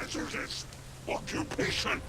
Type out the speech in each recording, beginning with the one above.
Hazardous occupation.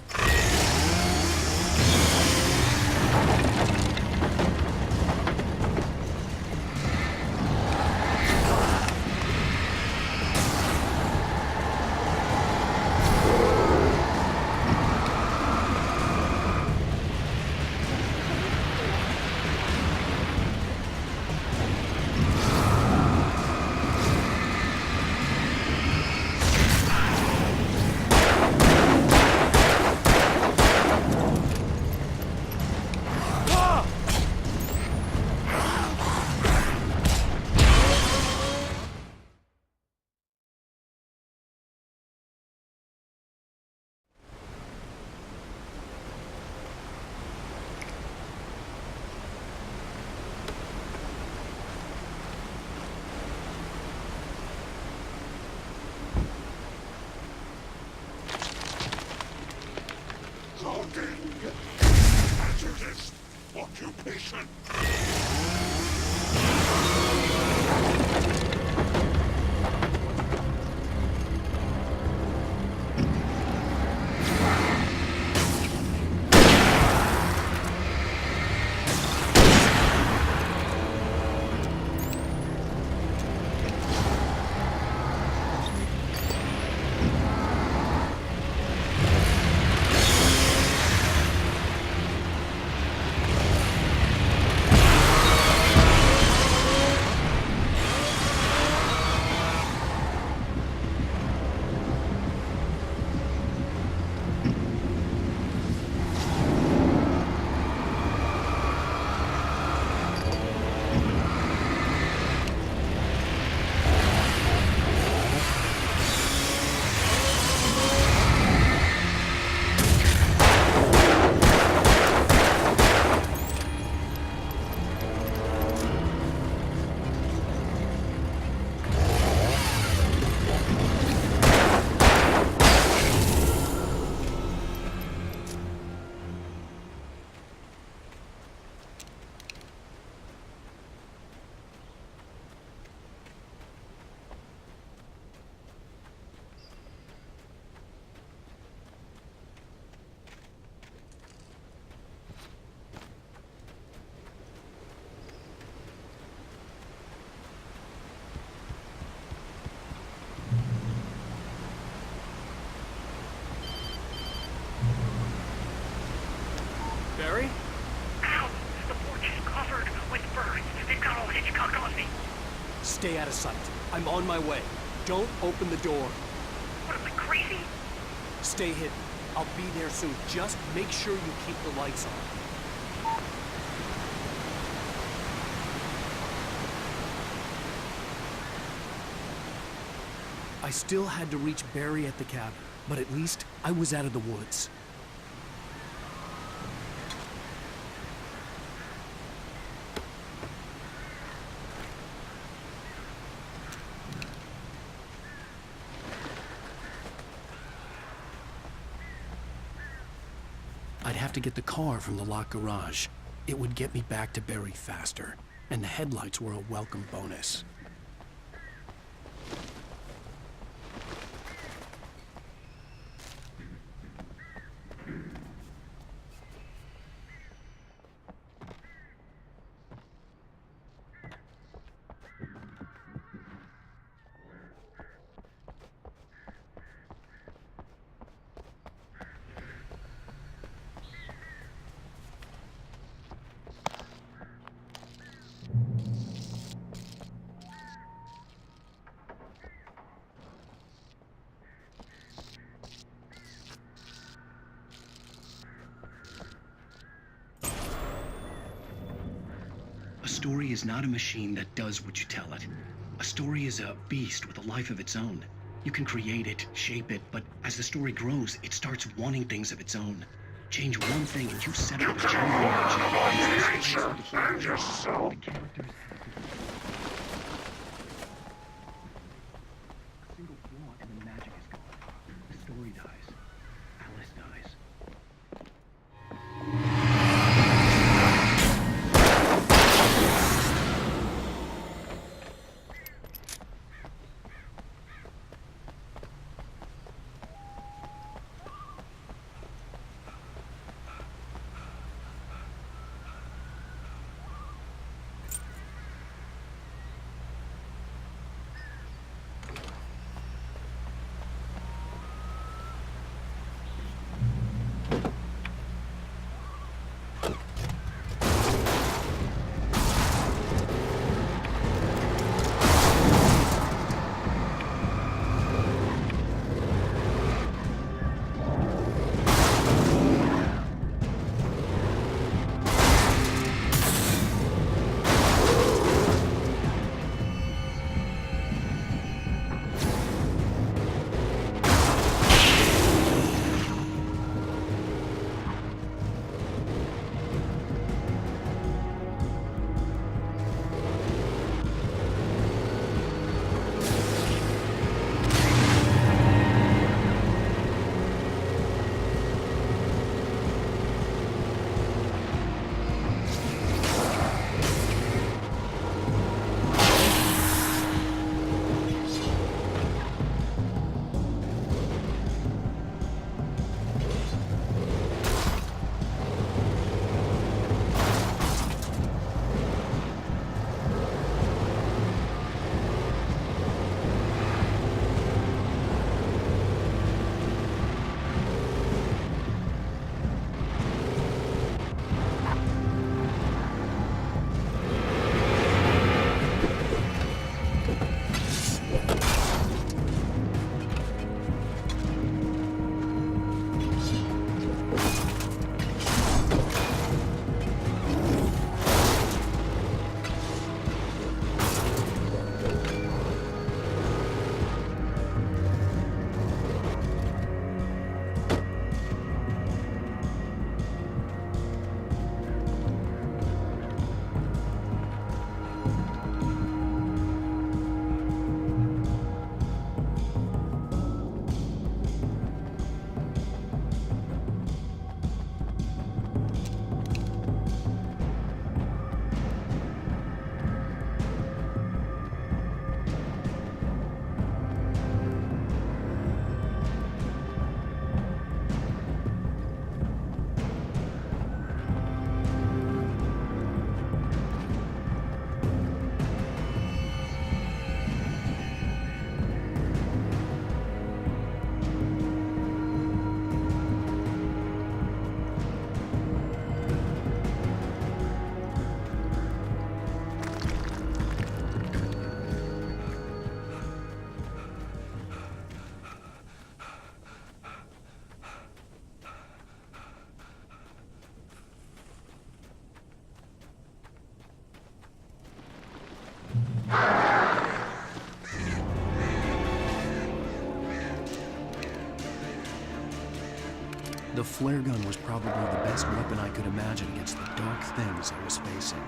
Hazardous occupation. Barry? Ow! The porch is covered with birds. They've got all Hitchcock on me. Stay out of sight. I'm on my way. Don't open the door. What am I, crazy? Stay hidden. I'll be there soon. Just make sure you keep the lights on. I still had to reach Barry at the cabin, but at least I was out of the woods. I'd have to get the car from the locked garage. It would get me back to Barry faster, and the headlights were a welcome bonus. A story is not a machine that does what you tell it. A story is a beast with a life of its own. You can create it, shape it, but as the story grows, it starts wanting things of its own. Change one thing and you set up a chain reaction. And yourself. A single flaw and the magic is gone. The story dies. Alice dies. The flare gun was probably the best weapon I could imagine against the dark things I was facing.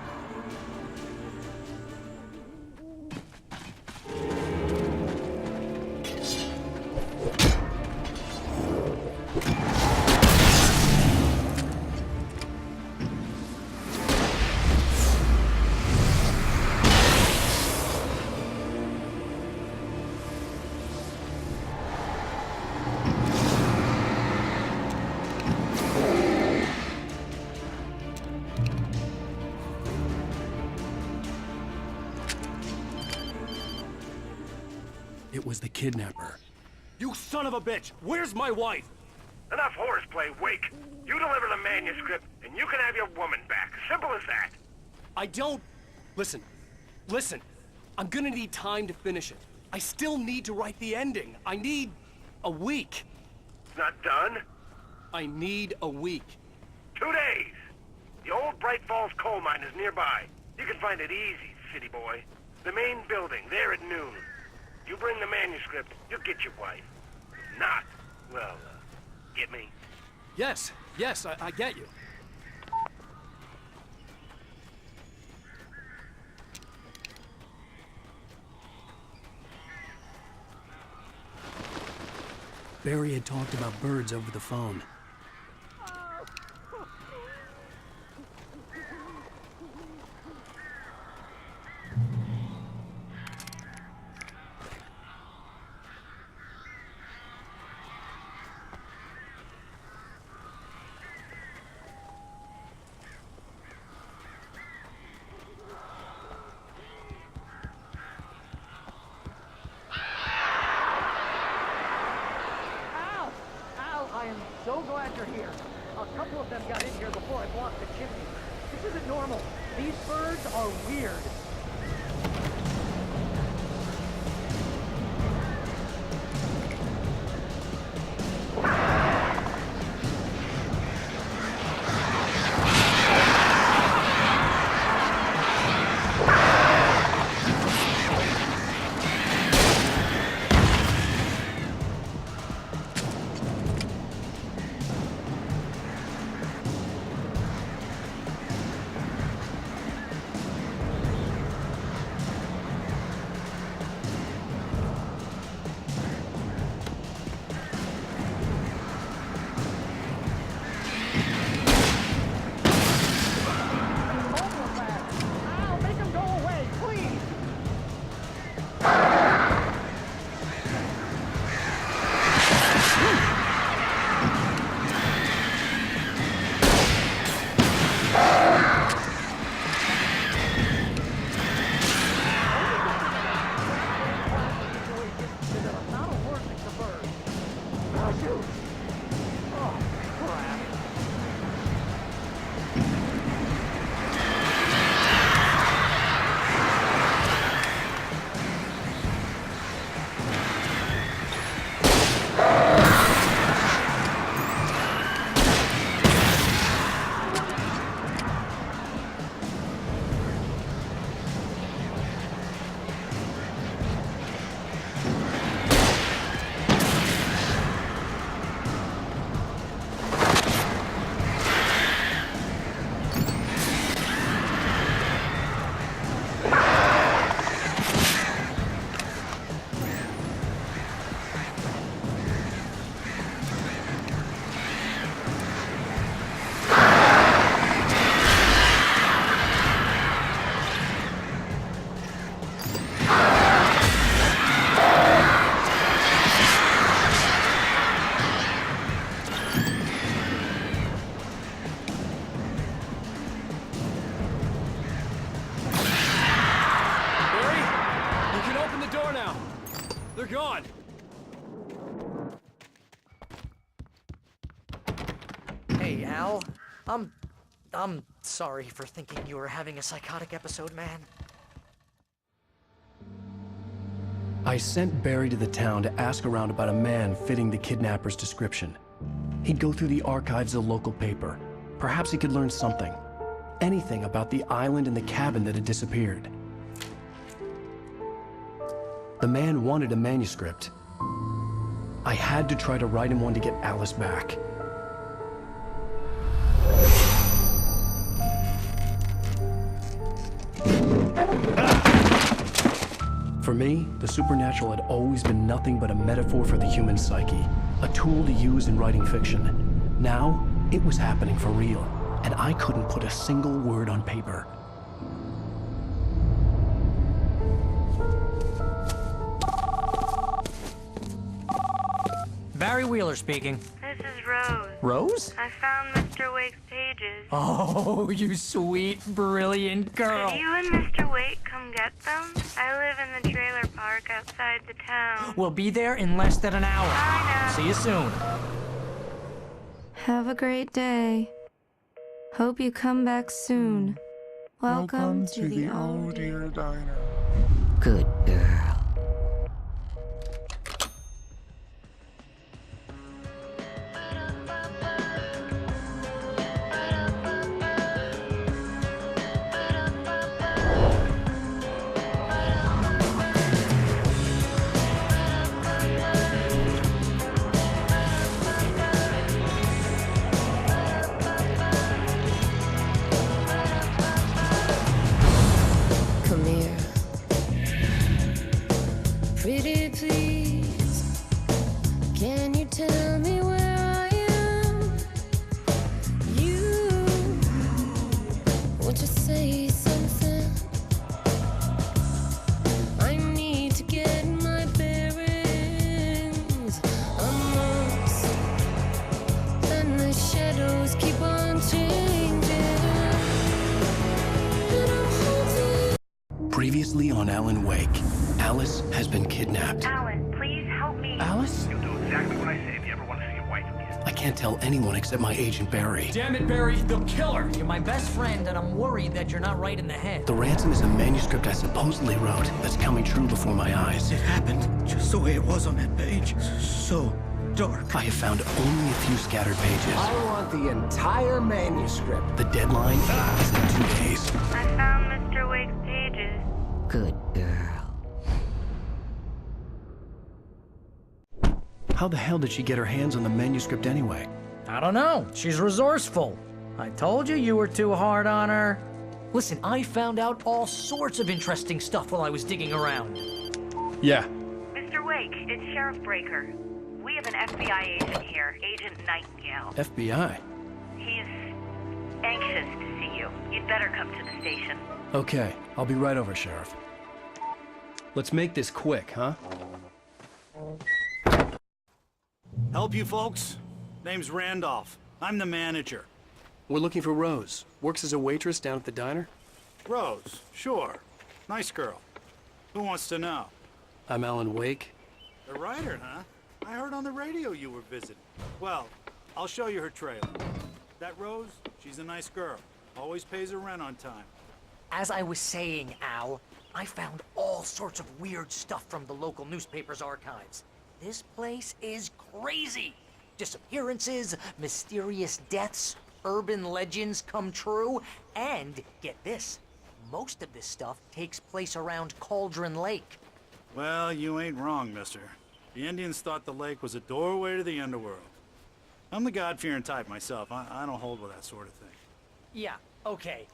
It was the kidnapper. You son of a bitch! Where's my wife? Enough horseplay, Wake. You deliver the manuscript, and you can have your woman back. Simple as that. I don't... Listen. I'm gonna need time to finish it. I still need to write the ending. I need... a week. Not done? I need a week. 2 days. The old Bright Falls coal mine is nearby. You can find it easy, city boy. The main building, there at noon. You bring the manuscript, you'll get your wife. Not, well, get me? Yes, I get you. Barry had talked about birds over the phone. I am so glad you're here. A couple of them got in here before I blocked the chimney. This isn't normal. These birds are weird. They're gone! Hey, Al. I'm sorry for thinking you were having a psychotic episode, man. I sent Barry to the town to ask around about a man fitting the kidnapper's description. He'd go through the archives of the local paper. Perhaps he could learn something. Anything about the island and the cabin that had disappeared. The man wanted a manuscript. I had to try to write him one to get Alice back. For me, the supernatural had always been nothing but a metaphor for the human psyche, a tool to use in writing fiction. Now, it was happening for real, and I couldn't put a single word on paper. Barry Wheeler speaking. This is Rose. Rose? I found Mr. Wake's pages. Oh, you sweet, brilliant girl. Could you and Mr. Wake come get them? I live in the trailer park outside the town. We'll be there in less than an hour. Bye now. See you soon. Have a great day. Hope you come back soon. Welcome to the Oh Dear Diner. Good girl. Come here. Pretty please. Can you tell me where I am? You want to say something? I need to get my bearings. I'm lost, and the shadows keep on changing. And I'm holding. Previously on AlanWake, Alice has been kidnapped. Alan, please help me. Alice? You'll do exactly what I say if you ever want to see your wife again. I can't tell anyone except my agent Barry. Damn it, Barry, they'll kill her. You're my best friend, and I'm worried that you're not right in the head. The ransom is a manuscript I supposedly wrote that's coming true before my eyes. It happened just the way it was on that page. So dark. I have found only a few scattered pages. I want the entire manuscript. The deadline is in 2 days. I found Mr. Wake's pages. Good girl. How the hell did she get her hands on the manuscript anyway? I don't know. She's resourceful. I told you you were too hard on her. Listen, I found out all sorts of interesting stuff while I was digging around. Yeah. Mr. Wake, it's Sheriff Breaker. We have an FBI agent here, Agent Nightingale. FBI. He's anxious to see you. You'd better come to the station. Okay, I'll be right over, Sheriff. Let's make this quick, huh? Help you folks? Name's Randolph. I'm the manager. We're looking for Rose. Works as a waitress down at the diner. Rose, sure. Nice girl. Who wants to know? I'm Alan Wake. The writer, huh? I heard on the radio you were visiting. Well, I'll show you her trailer. That Rose, she's a nice girl. Always pays her rent on time. As I was saying, Al, I found all sorts of weird stuff from the local newspaper's archives. This place is crazy. Disappearances, mysterious deaths, urban legends come true, and get this, most of this stuff takes place around Cauldron Lake. Well, you ain't wrong, mister. The Indians thought the lake was a doorway to the underworld. I'm the God-fearing type myself. I don't hold with that sort of thing. Yeah, okay.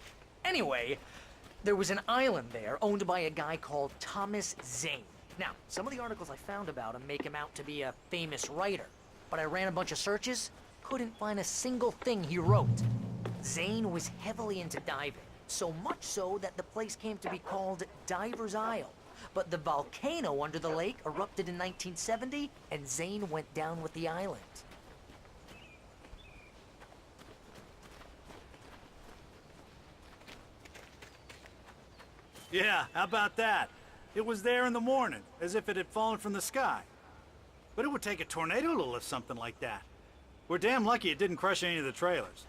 Anyway, there was an island there owned by a guy called Thomas Zane. Now, some of the articles I found about him make him out to be a famous writer, but I ran a bunch of searches, couldn't find a single thing he wrote. Zane was heavily into diving, so much so that the place came to be called Diver's Isle. But the volcano under the lake erupted in 1970, and Zane went down with the island. Yeah, how about that? It was there in the morning, as if it had fallen from the sky. But it would take a tornado to lift something like that. We're damn lucky it didn't crush any of the trailers.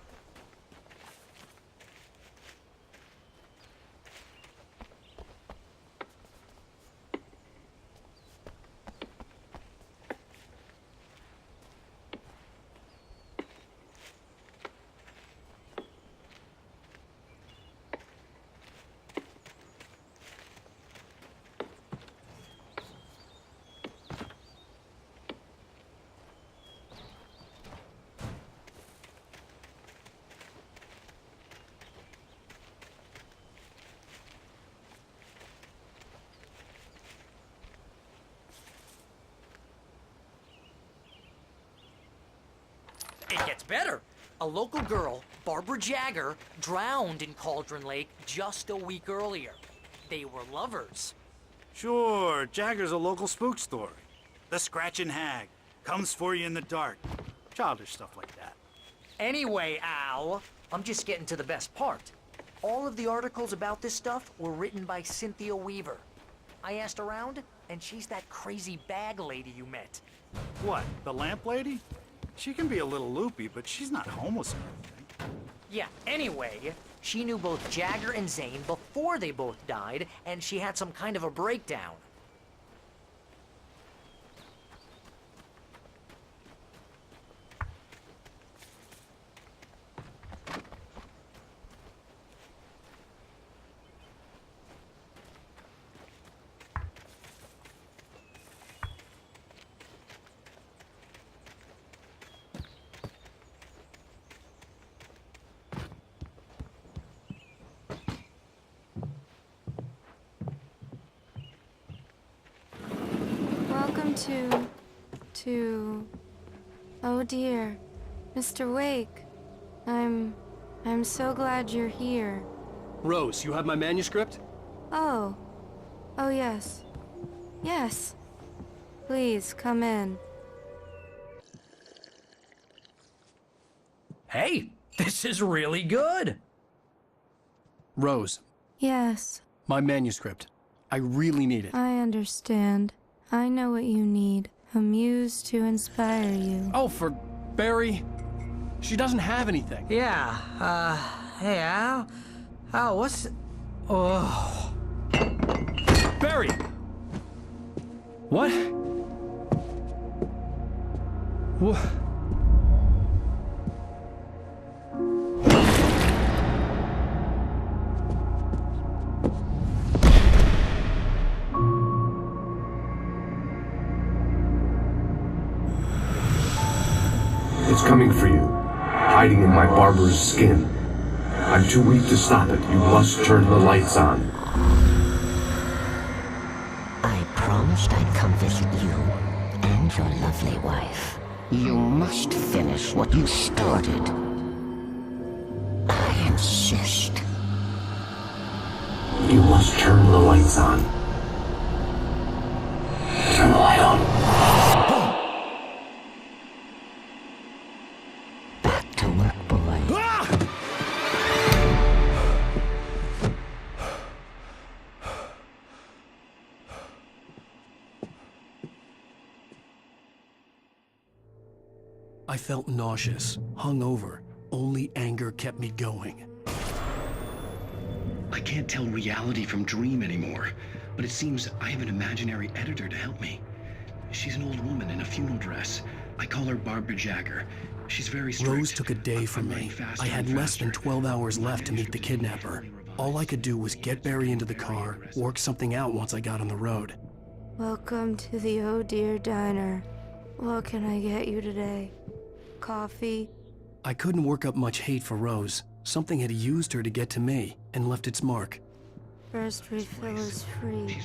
gets better. A local girl, Barbara Jagger, drowned in Cauldron Lake just a week earlier. They were lovers. Sure, Jagger's a local spook story. The Scratching Hag. Comes for you in the dark. Childish stuff like that. Anyway, Al, I'm just getting to the best part. All of the articles about this stuff were written by Cynthia Weaver. I asked around, and she's that crazy bag lady you met. What, the lamp lady? She can be a little loopy, but she's not homeless or anything. Yeah, anyway, she knew both Jagger and Zane before they both died, and she had some kind of a breakdown. Welcome oh dear, Mr. Wake. I'm so glad you're here. Rose, you have my manuscript? Oh yes. Yes. Please, come in. Hey, this is really good. Rose, Yes, my manuscript. I really need it. I understand. I know what you need. A muse to inspire you. Oh, for Barry? She doesn't have anything. Yeah, hey, Al? Al, what's... Oh... Barry! What? What? It's coming for you, hiding in my barber's skin. I'm too weak to stop it. You must turn the lights on. I promised I'd come visit you and your lovely wife. You must finish what you started. I insist. You must turn the lights on. Turn the light on. Back to work, boy. I felt nauseous, hungover. Only anger kept me going. I can't tell reality from dream anymore, but it seems I have an imaginary editor to help me. She's an old woman in a funeral dress. I call her Barbara Jagger. She's very strict. Rose took a day from me. I had less than 12 hours left to meet the kidnapper. All I could do was get Barry into the car, work something out once I got on the road. Welcome to the Oh Dear Diner. What can I get you today? Coffee? I couldn't work up much hate for Rose. Something had used her to get to me, and left its mark. First refill is free.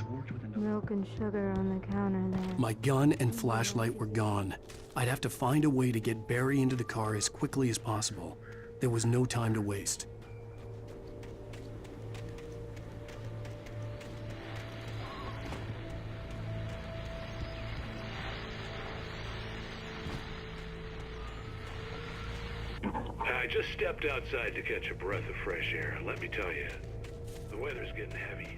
Milk and sugar on the counter there. My gun and flashlight were gone. I'd have to find a way to get Barry into the car as quickly as possible. There was no time to waste. I just stepped outside to catch a breath of fresh air. Let me tell you, the weather's getting heavy.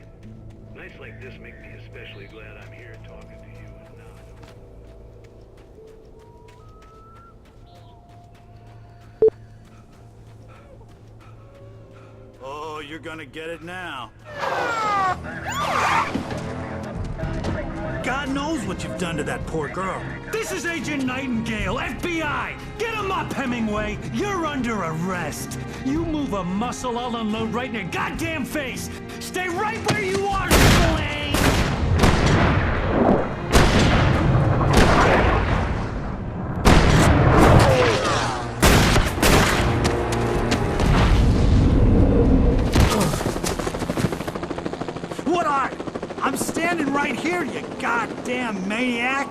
Nights like this make me especially glad I'm here talking to you and not. Oh, you're gonna get it now. God knows what you've done to that poor girl. This is Agent Nightingale, FBI! Get him up, Hemingway! You're under arrest! You move a muscle, I'll unload right in your goddamn face! Stay right where you are, Triple A! What are you? I'm standing right here, you goddamn maniac!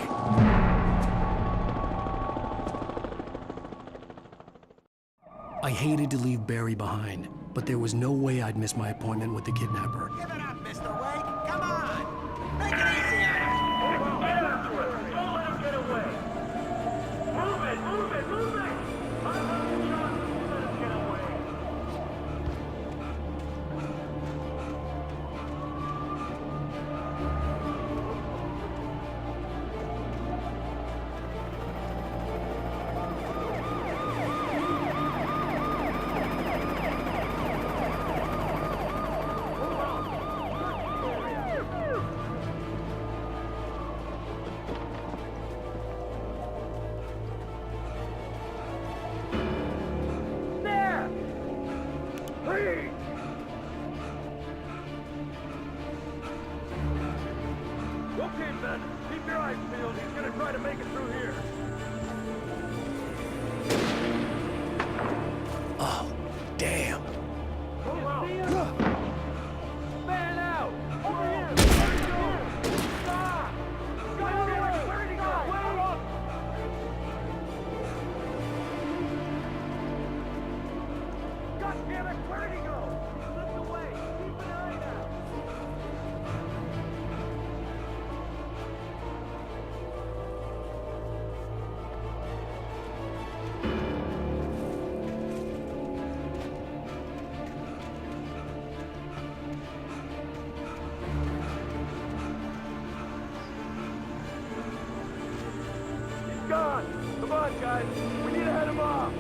hated to leave Barry behind, but there was no way I'd miss my appointment with the kidnapper. Give it up, Mr. Wake. Come on. Make it easy on him. Get after him. Don't let him get away. Move it, move it, move it. I'm not sure you let him get away. Okay, Ben. Keep your eyes peeled. He's gonna try to make it through here. Oh, damn. Man out! Over here! Where'd he go? Stop! God damn it! Where'd he go? Wait up! God damn it! Where'd he go? He slipped away. Keep an eye out. He's gone! Come on, guys! We need to head him off!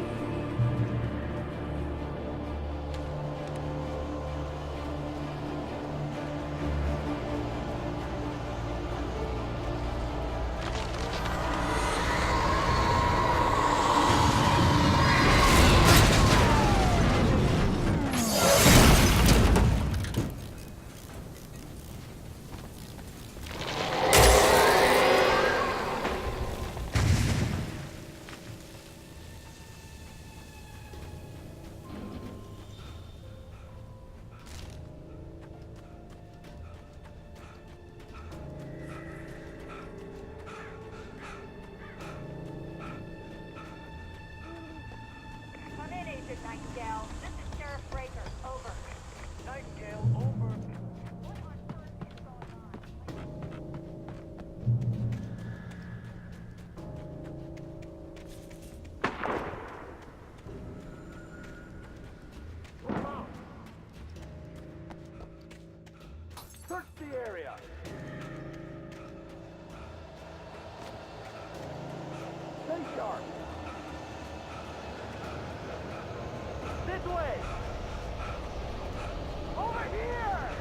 Come in, Agent Nightingale. This is Sheriff Breaker. Over. Nightingale, over. What on earth is going on? Search the area! Stay sharp! This way! Over here!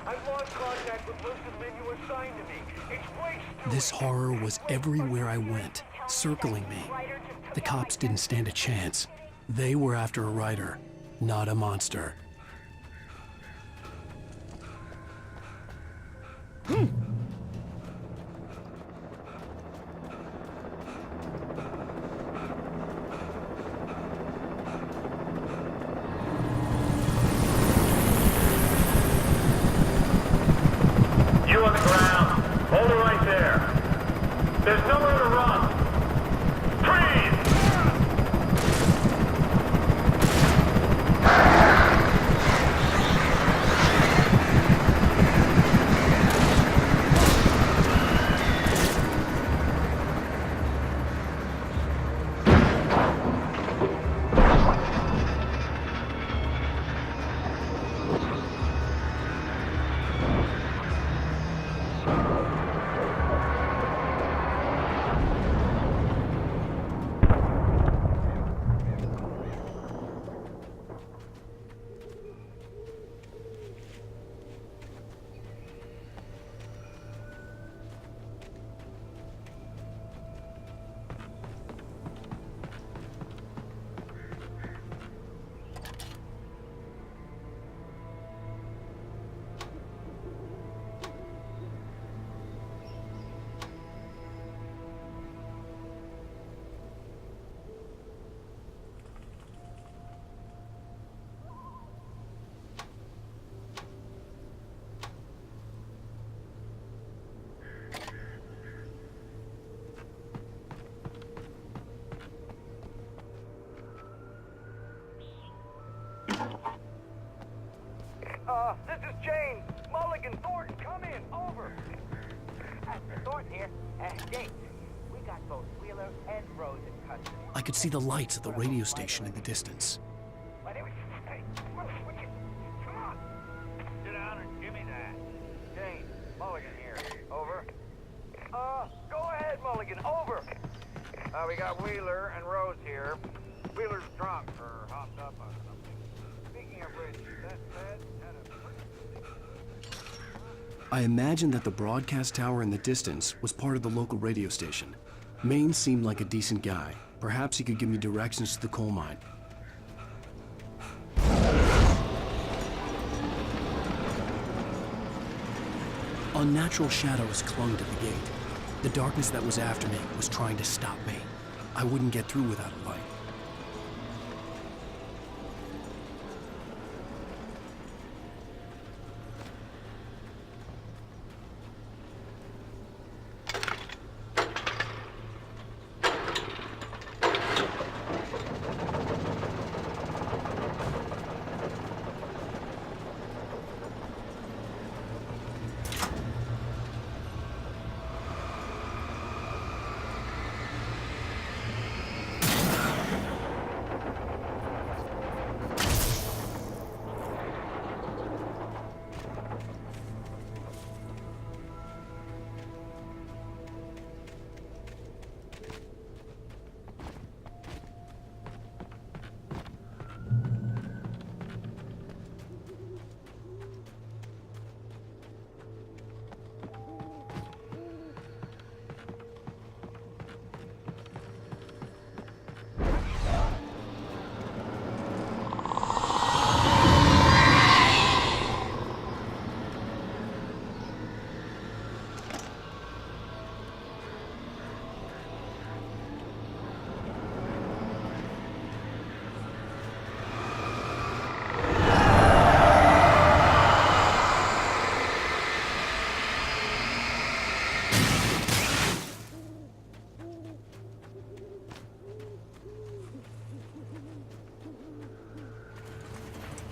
I've lost contact with most of the men you assigned to me. It's Blake's doing. This horror was everywhere I went, circling me. The cops didn't stand a chance. They were after a writer, not a monster. You on the ground. Hold it right there. There's nowhere to run. Freeze! Pastor Thornton here. James, we got both Wheeler and Rose in custody. I could see the lights of the radio station in the distance. Hey, come on. Sit down and give me that. James, Mulligan here. Over. Go ahead, Mulligan. Over. We got Wheeler and Rose here. Wheeler's drunk or hopped up on something. Speaking of which, that said, had a... I imagined that the broadcast tower in the distance was part of the local radio station. Maine seemed like a decent guy. Perhaps he could give me directions to the coal mine. Unnatural shadows clung to the gate. The darkness that was after me was trying to stop me. I wouldn't get through without a light.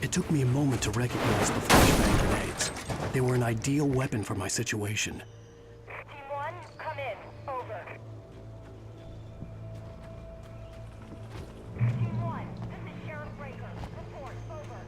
It took me a moment to recognize the flashbang grenades. They were an ideal weapon for my situation. Team 1, come in. Over. Team 1, this is Sheriff Breaker. Report. Over.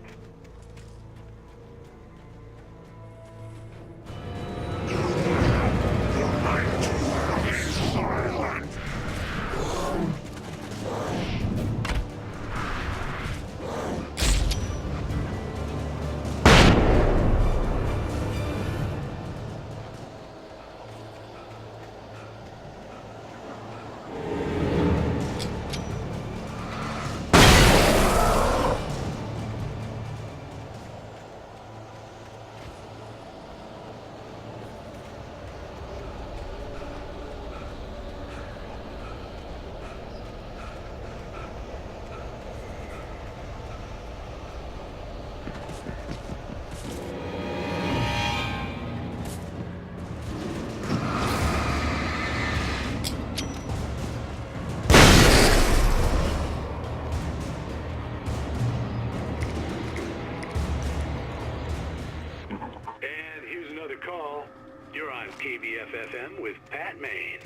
Call. You're on KBFFM with Pat Maine.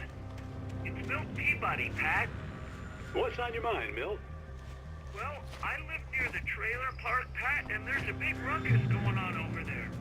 It's Milt Peabody, Pat. What's on your mind, Milt? Well, I live near the trailer park, Pat, and there's a big ruckus going on over there.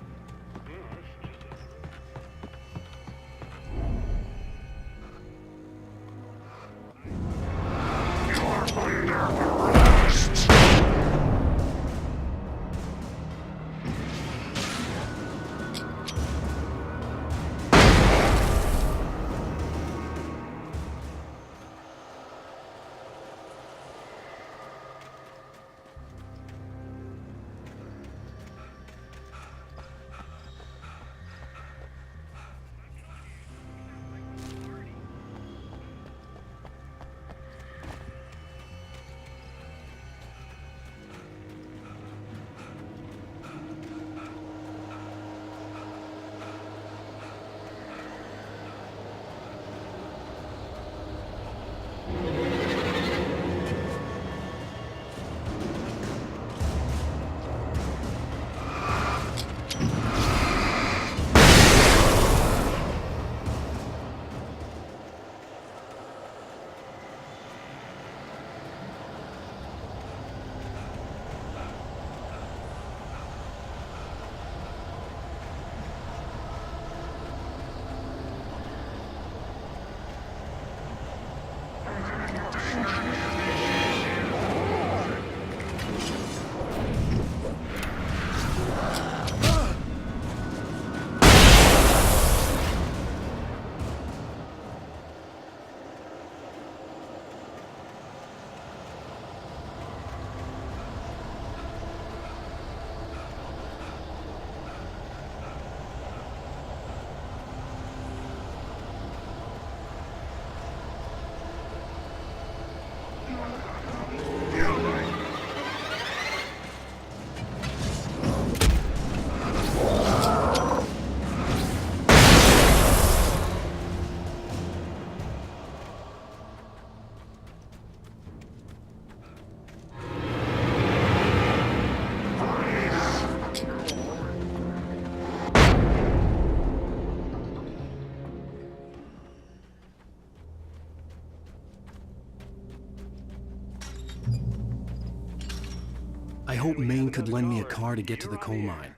I hope Maine could lend me a car to get to the coal mine.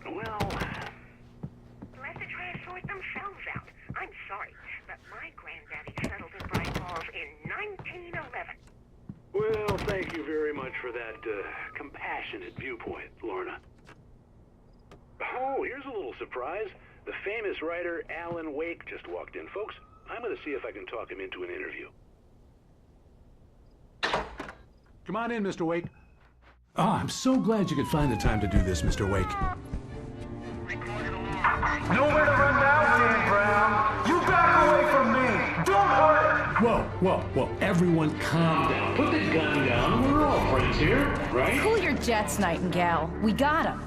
Well, let the transport themselves out. I'm sorry, but my granddaddy settled in Bright Falls in 1911. Well, thank you very much for that compassionate viewpoint, Lorna. Oh, here's a little surprise. The famous writer Alan Wake just walked in. Folks, I'm going to see if I can talk him into an interview. Come on in, Mr. Wake. Oh, I'm so glad you could find the time to do this, Mr. Wake. Nowhere to run now, Dan Brown. You back away from me. Don't hurt her. Whoa. Everyone calm down. Put the gun down. We're all friends here, right? Cool your jets, Nightingale. We got him.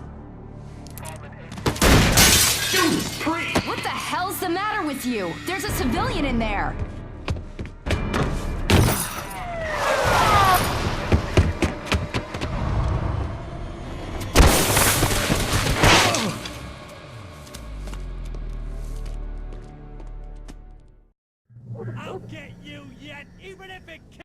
Dude, please! What the hell's the matter with you? There's a civilian in there.